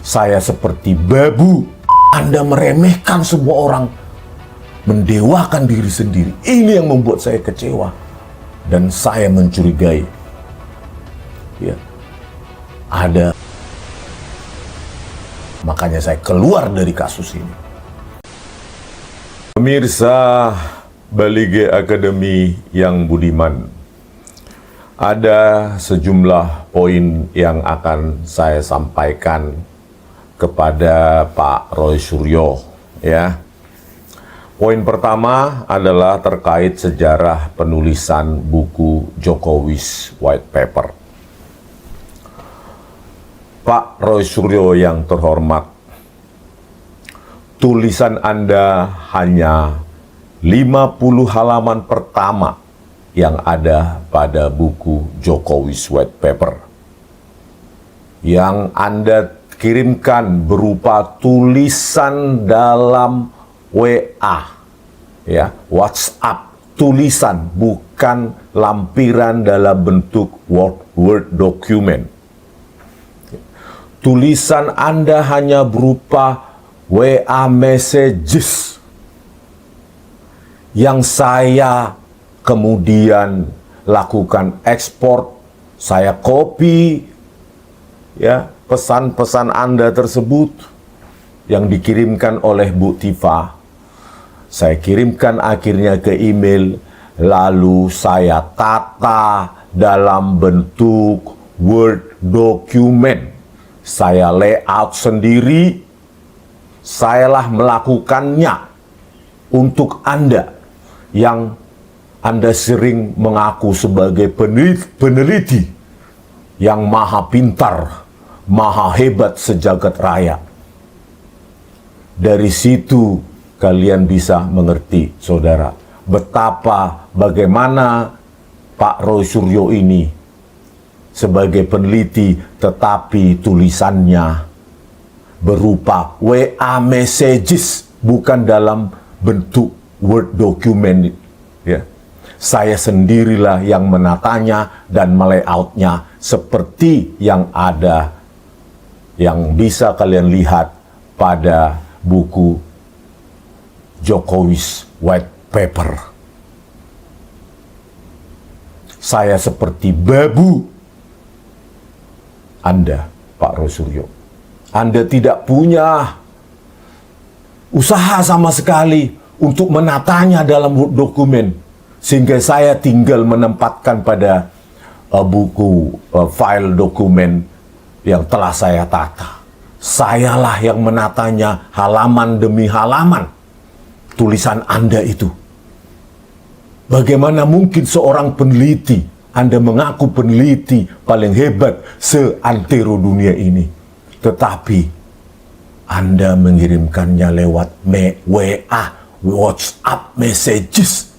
Saya seperti babu. Anda meremehkan semua orang, mendewakan diri sendiri. Ini yang membuat saya kecewa. Dan saya mencurigai, ya, ada. Makanya saya keluar dari kasus ini. Pemirsa Balige Academy yang budiman, ada sejumlah poin yang akan saya sampaikan kepada Pak Roy Suryo, ya. Poin pertama adalah terkait sejarah penulisan buku Jokowi's White Paper. Pak Roy Suryo yang terhormat, tulisan Anda hanya 50 halaman pertama yang ada pada buku Jokowi's White Paper. Yang Anda kirimkan berupa tulisan dalam WA, ya, WhatsApp, tulisan, bukan lampiran dalam bentuk Word document. Tulisan Anda hanya berupa WA messages yang saya kemudian lakukan ekspor, saya copy, ya, pesan-pesan Anda tersebut yang dikirimkan oleh Bu Tifa, saya kirimkan akhirnya ke email, lalu saya tata dalam bentuk Word document. Saya layout sendiri, sayalah melakukannya untuk Anda yang Anda sering mengaku sebagai peneliti yang maha pintar, maha hebat sejagat raya. Dari situ kalian bisa mengerti, saudara, bagaimana Pak Roy Suryo ini sebagai peneliti, tetapi tulisannya berupa WA messages, bukan dalam bentuk Word document, ya. Saya sendirilah yang menatanya dan melayoutnya seperti yang ada, yang bisa kalian lihat pada buku Jokowi's White Paper. Saya seperti babu. Anda, Pak Roy Suryo, Anda tidak punya usaha sama sekali untuk menatanya dalam dokumen, sehingga saya tinggal menempatkan pada buku file dokumen yang telah saya tata. Sayalah yang menatanya halaman demi halaman tulisan Anda itu. Bagaimana mungkin seorang peneliti, Anda mengaku peneliti paling hebat seantero dunia ini, tetapi Anda mengirimkannya lewat WA, WhatsApp messages.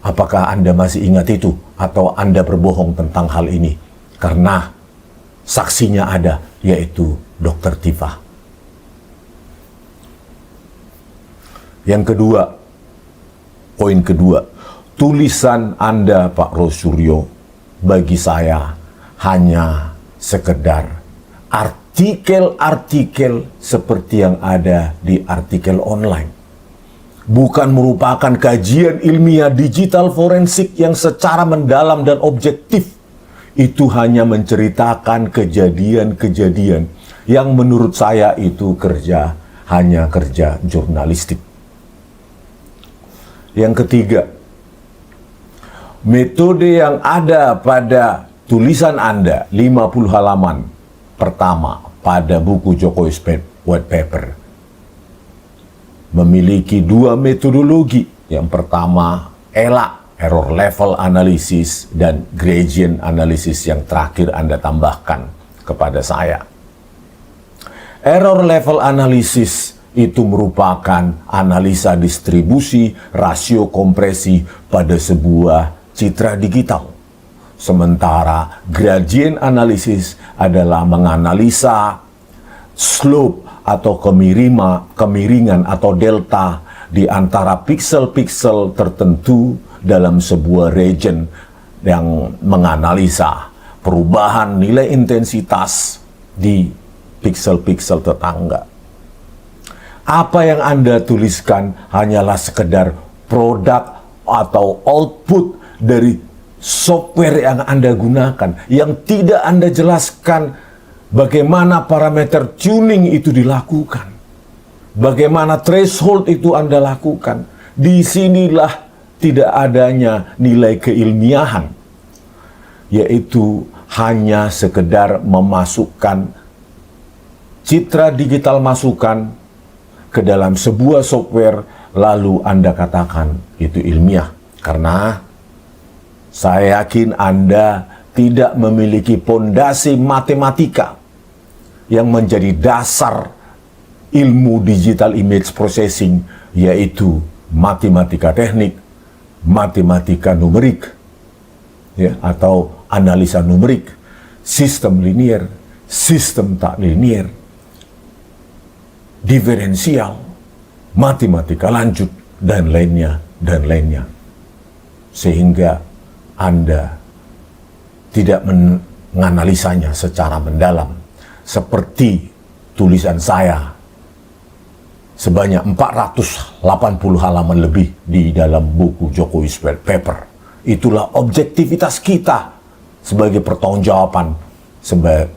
Apakah Anda masih ingat itu? Atau Anda berbohong tentang hal ini? Karena saksinya ada, yaitu Dr. Tifa. Yang kedua, poin kedua, tulisan Anda, Pak Roy Suryo, bagi saya hanya sekedar artikel-artikel seperti yang ada di artikel online. Bukan merupakan kajian ilmiah digital forensik yang secara mendalam dan objektif. Itu hanya menceritakan kejadian-kejadian yang menurut saya itu hanya kerja jurnalistik. Yang ketiga, metode yang ada pada tulisan Anda 50 halaman pertama pada buku Jokowi's White Paper memiliki dua metodologi. Yang pertama, ELA, Error Level Analysis, dan Gradient Analysis yang terakhir Anda tambahkan kepada saya. Error Level Analysis itu merupakan analisa distribusi rasio kompresi pada sebuah citra digital. Sementara gradient analysis adalah menganalisa slope atau kemiringan atau delta di antara piksel-piksel tertentu dalam sebuah region yang menganalisa perubahan nilai intensitas di piksel-piksel tetangga. Apa yang Anda tuliskan hanyalah sekedar produk atau output dari software yang Anda gunakan, yang tidak Anda jelaskan bagaimana parameter tuning itu dilakukan, bagaimana threshold itu Anda lakukan. Disinilah tidak adanya nilai keilmiahan, yaitu hanya sekedar memasukkan citra digital masukan ke dalam sebuah software, lalu Anda katakan itu ilmiah. Karena saya yakin Anda tidak memiliki pondasi matematika yang menjadi dasar ilmu digital image processing, yaitu matematika teknik, matematika numerik, ya, atau analisa numerik, sistem linier, sistem tak linier, diferensial, matematika lanjut, dan lainnya, dan lainnya. Sehingga Anda tidak menganalisanya secara mendalam, seperti tulisan saya sebanyak 480 halaman lebih di dalam buku Jokowi's White Paper. Itulah objektivitas kita sebagai pertanggungjawaban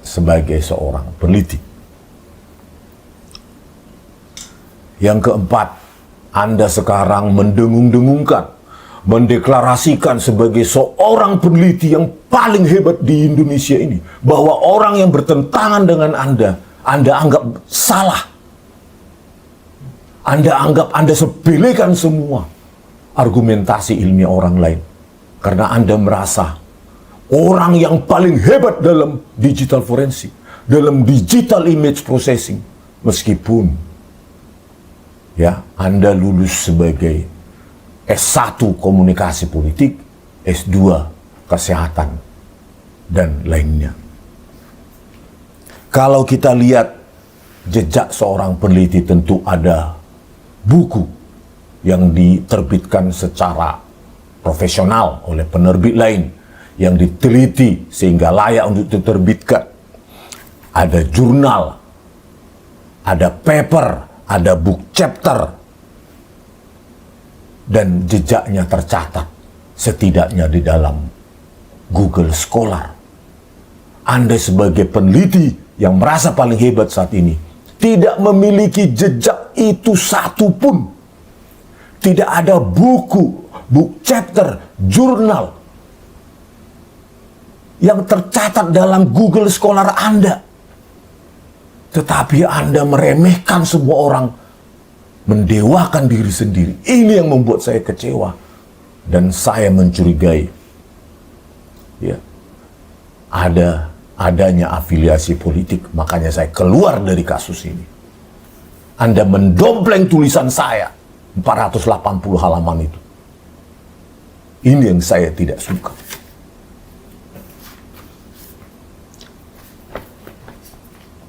sebagai seorang peneliti. Yang keempat, Anda sekarang mendengung-dengungkan, mendeklarasikan sebagai seorang peneliti yang paling hebat di Indonesia ini, bahwa orang yang bertentangan dengan Anda anggap salah. Anda anggap, Anda sepelekan semua argumentasi ilmiah orang lain. Karena Anda merasa orang yang paling hebat dalam digital forensik, dalam digital image processing, meskipun ya Anda lulus sebagai S1 komunikasi politik, S2 kesehatan, dan lainnya. Kalau kita lihat jejak seorang peneliti, tentu ada buku yang diterbitkan secara profesional oleh penerbit lain, yang diteliti sehingga layak untuk diterbitkan. Ada jurnal, ada paper, ada book chapter, dan jejaknya tercatat setidaknya di dalam Google Scholar. Anda sebagai peneliti yang merasa paling hebat saat ini tidak memiliki jejak itu satu pun. Tidak ada buku, book chapter, jurnal yang tercatat dalam Google Scholar Anda. Tetapi Anda meremehkan semua orang, mendewakan diri sendiri. Ini yang membuat saya kecewa. Dan saya mencurigai, ya, adanya afiliasi politik. Makanya saya keluar dari kasus ini. Anda mendompleng tulisan saya 480 halaman itu. Ini yang saya tidak suka.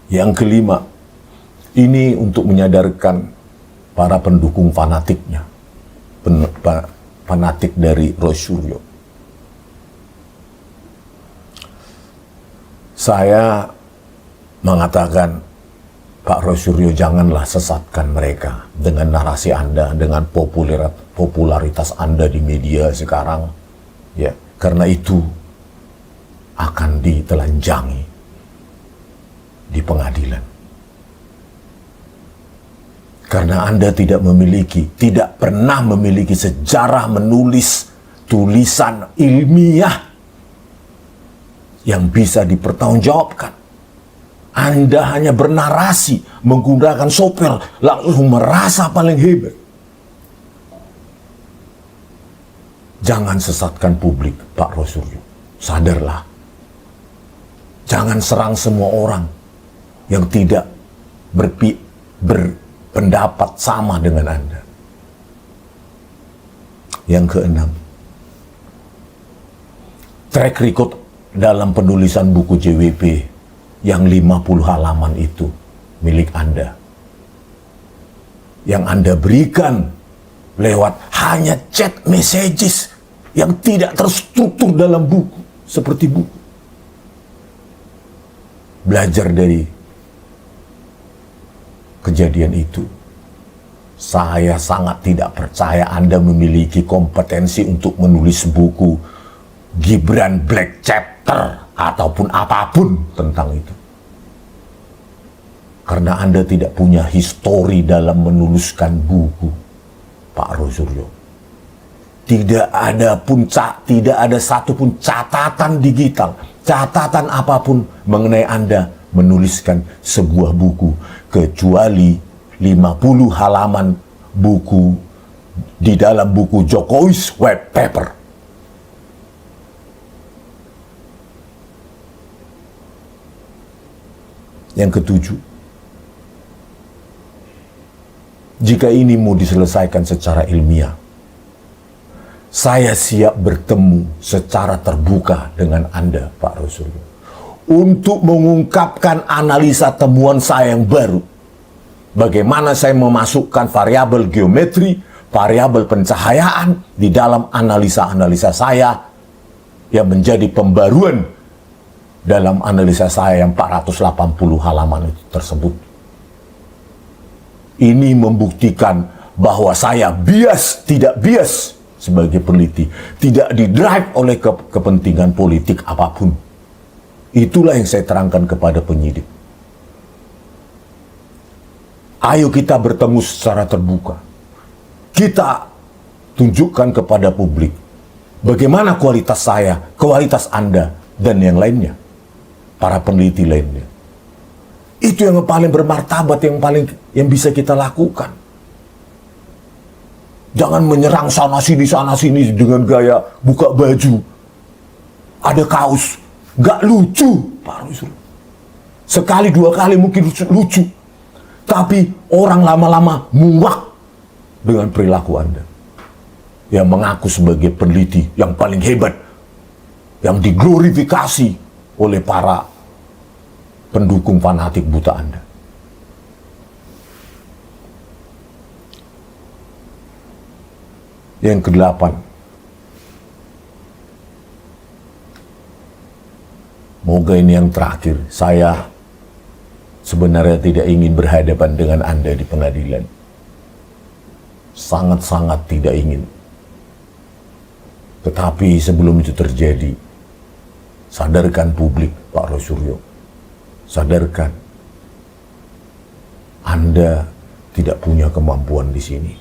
Yang kelima, ini untuk menyadarkan para pendukung fanatiknya, fanatik dari Roy Suryo. Saya mengatakan, Pak Roy Suryo, janganlah sesatkan mereka dengan narasi Anda, dengan popularitas Anda di media sekarang, ya, karena itu akan ditelanjangi di pengadilan. Karena Anda tidak pernah memiliki sejarah menulis tulisan ilmiah yang bisa dipertanggungjawabkan. Anda hanya bernarasi, menggunakan software, langsung merasa paling hebat. Jangan sesatkan publik, Pak Roy Suryo. Sadarlah. Jangan serang semua orang yang tidak berpendapat sama dengan Anda. Yang keenam, track record dalam penulisan buku JWP yang 50 halaman itu milik Anda. Yang Anda berikan lewat hanya chat messages yang tidak terstruktur dalam buku, seperti buku. belajar dari kejadian itu. Saya sangat tidak percaya Anda memiliki kompetensi untuk menulis buku Gibran Black Chapter ataupun apapun tentang itu. Karena Anda tidak punya histori dalam menuliskan buku, Pak Rosuryo. Tidak ada satupun catatan digital, catatan apapun mengenai Anda menuliskan sebuah buku, kecuali 50 halaman buku di dalam buku Jokowi's White Paper. Yang ketujuh, jika ini mau diselesaikan secara ilmiah, saya siap bertemu secara terbuka dengan Anda, Pak Rosuryo, untuk mengungkapkan analisa temuan saya yang baru. Bagaimana saya memasukkan variabel geometri, variabel pencahayaan di dalam analisa-analisa saya yang menjadi pembaruan dalam analisa saya yang 480 halaman itu tersebut. Ini membuktikan bahwa saya tidak bias sebagai peneliti, tidak didrive oleh kepentingan politik apapun. Itulah yang saya terangkan kepada penyidik. Ayo kita bertemu secara terbuka. Kita tunjukkan kepada publik bagaimana kualitas saya, kualitas Anda, dan yang lainnya, para peneliti lainnya. Itu yang paling bermartabat, yang bisa kita lakukan. Jangan menyerang sana sini dengan gaya buka baju, ada kaos, gak lucu, Pak Rosuryo. Sekali dua kali mungkin lucu, tapi orang lama-lama muak dengan perilaku Anda yang mengaku sebagai peneliti yang paling hebat, yang diglorifikasi oleh para pendukung fanatik buta Anda. Yang kedelapan, moga ini yang terakhir, saya sebenarnya tidak ingin berhadapan dengan Anda di pengadilan. Sangat-sangat tidak ingin. Tetapi sebelum itu terjadi, sadarkan publik, Pak Rosuryo. Sadarkan, Anda tidak punya kemampuan di sini.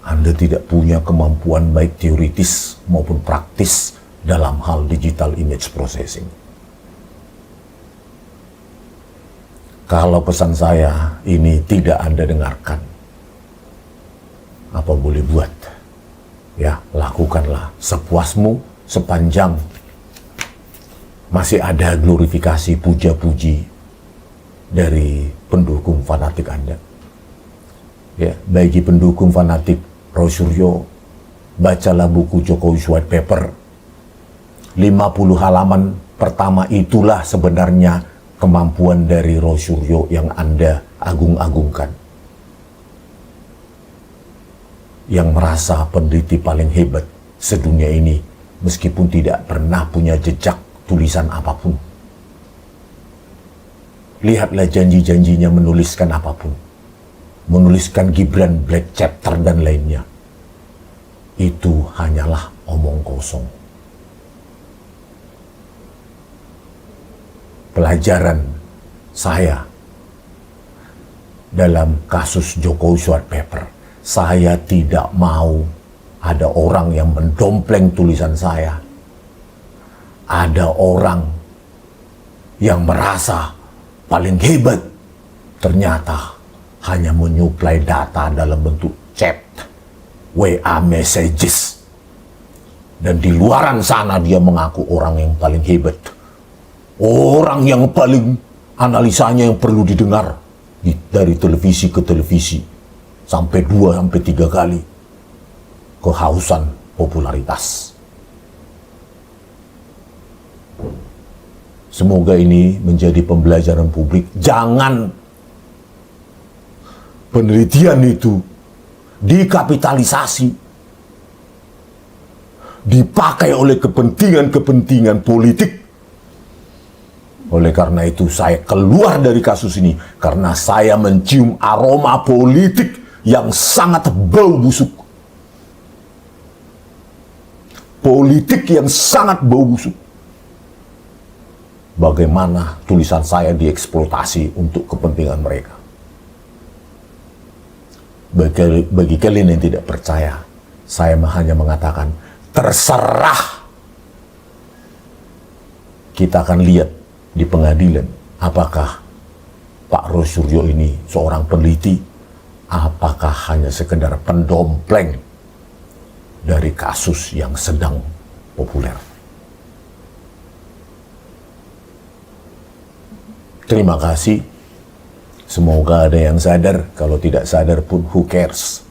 Anda tidak punya kemampuan baik teoritis maupun praktis dalam hal digital image processing. Kalau pesan saya ini tidak Anda dengarkan, apa boleh buat? Ya, lakukanlah sepuasmu sepanjang masih ada glorifikasi, puja-puji dari pendukung fanatik Anda. Ya, bagi pendukung fanatik Rosuryo, bacalah buku Jokowi's White Paper. 50 halaman pertama itulah sebenarnya kemampuan dari Rosuryo yang Anda agung-agungkan. Yang merasa peneliti paling hebat sedunia ini, meskipun tidak pernah punya jejak tulisan apapun. Lihatlah janji-janjinya menuliskan apapun. Menuliskan Gibran Black Chapter dan lainnya. Itu hanyalah omong kosong. Pelajaran saya dalam kasus Jokowi's White Paper, saya tidak mau ada orang yang mendompleng tulisan saya. Ada orang yang merasa paling hebat, ternyata hanya menyuplai data dalam bentuk chat, WA messages, dan di luaran sana dia mengaku orang yang paling hebat. Orang yang paling analisanya yang perlu didengar dari televisi ke televisi sampai 2-3 kali, kehausan popularitas. Semoga ini menjadi pembelajaran publik. Jangan penelitian itu dikapitalisasi, dipakai oleh kepentingan-kepentingan politik Oleh karena itu saya keluar dari kasus ini karena saya mencium aroma politik yang sangat bau busuk. Politik yang sangat bau busuk. Bagaimana tulisan saya dieksploitasi untuk kepentingan mereka. Bagi kalian yang tidak percaya, saya hanya mengatakan, terserah. Kita akan lihat di pengadilan, apakah Pak Roy ini seorang peneliti, apakah hanya sekedar pendompleng dari kasus yang sedang populer. Terima kasih. Semoga ada yang sadar, kalau tidak sadar pun who cares.